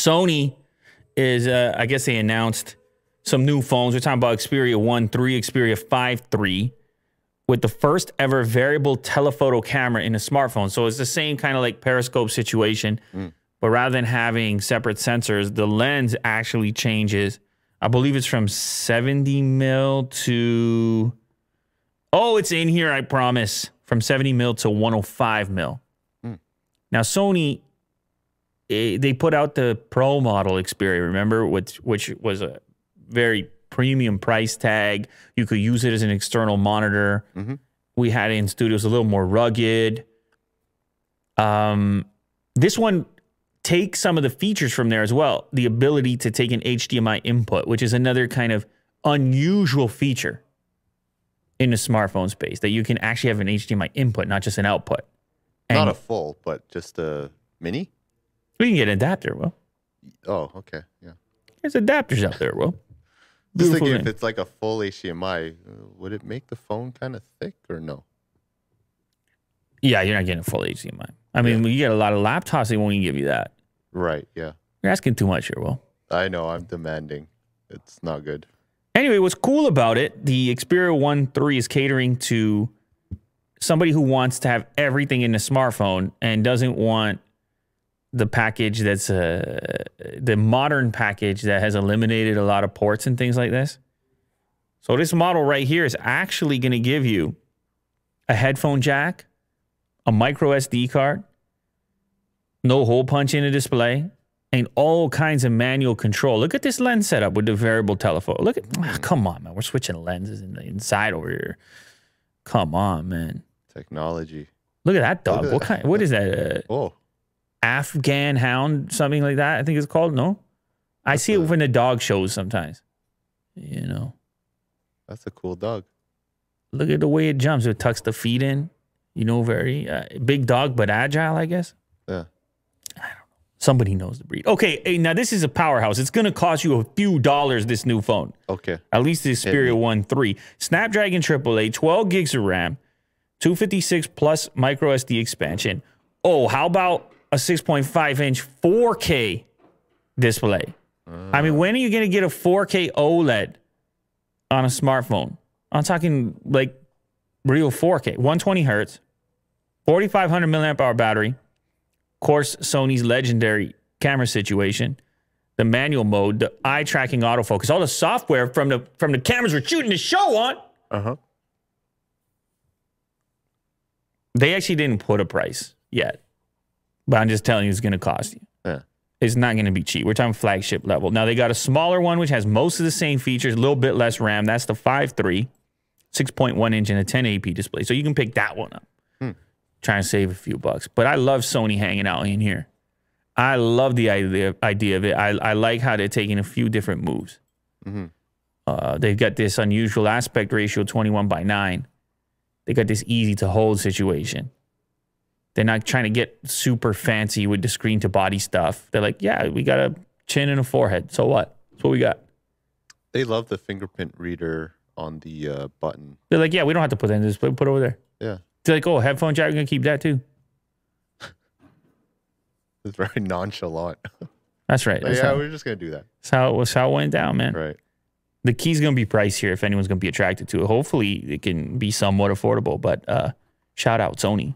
Sony is, I guess they announced some new phones. We're talking about Xperia 1.3, Xperia 5.3, with the first ever variable telephoto camera in a smartphone. So it's the same kind of like periscope situation, but rather than having separate sensors, the lens actually changes. I believe it's from 70 mil to, oh, it's in here, I promise, from 70 mil to 105 mil. Now, Sony, they put out the Pro model Xperia, remember, which was a very premium price tag. You could use it as an external monitor. We had it in studios, a little more rugged. This one takes some of the features from there as well. The ability to take an HDMI input, which is another kind of unusual feature in the smartphone space, that you can actually have an HDMI input, not just an output. And not a full, but just a mini? We can get an adapter, Will. Oh, okay. Yeah. There's adapters out there, Will. Just thinking, if it's like a full HDMI, would it make the phone kind of thick or no? Yeah, you're not getting a full HDMI. I mean, you get a lot of laptops, they won't even give you that. Right, yeah. You're asking too much here, Will. I know, I'm demanding. It's not good. Anyway, what's cool about it, the Xperia 1.3 is catering to somebody who wants to have everything in the smartphone and doesn't want the package that's the modern package that has eliminated a lot of ports and things like this. So this model right here is actually going to give you a headphone jack, a micro SD card, no hole punch in the display, and all kinds of manual control. Look at this lens setup with the variable telephoto. Look at, come on, man. We're switching lenses in the inside over here. Come on, man. Technology. Look at that dog. What is that? Oh. Afghan hound, something like that, I think it's called. No? I see it when the dog shows sometimes. You know. That's a cool dog. Look at the way it jumps. It tucks the feet in. You know, very big dog, but agile, I guess. Yeah. I don't know. Somebody knows the breed. Okay, hey, now this is a powerhouse. It's going to cost you a few dollars, this new phone. Okay. At least the Xperia 1.3. Snapdragon AAA, 12 gigs of RAM, 256 plus micro SD expansion. Oh, how about a 6.5-inch 4K display? I mean, when are you going to get a 4K OLED on a smartphone? I'm talking like real 4K, 120 hertz, 4,500 milliamp hour battery. Of course, Sony's legendary camera situation, the manual mode, the eye tracking autofocus, all the software from the cameras we're shooting the show on. They actually didn't put a price yet, but I'm just telling you it's going to cost you. Yeah. It's not going to be cheap. We're talking flagship level. Now, they got a smaller one, which has most of the same features, a little bit less RAM. That's the 5.3, 6.1 inch and a 1080p display. So you can pick that one up. Trying to save a few bucks. But I love Sony hanging out in here. I love the idea of it. I like how they're taking a few different moves. They've got this unusual aspect ratio, 21:9. They got this easy to hold situation. They're not trying to get super fancy with the screen to body stuff. They're like, yeah, we got a chin and a forehead. So what? That's what we got. They love the fingerprint reader on the button. They're like, yeah, we don't have to put that in the display. Put it over there. Yeah. They're like, oh, headphone jack, we're going to keep that too. It's very nonchalant. That's right. That's we're just going to do that. That's how it went down, man. Right. The key's going to be priced here if anyone's going to be attracted to it. Hopefully, it can be somewhat affordable, but shout out Sony.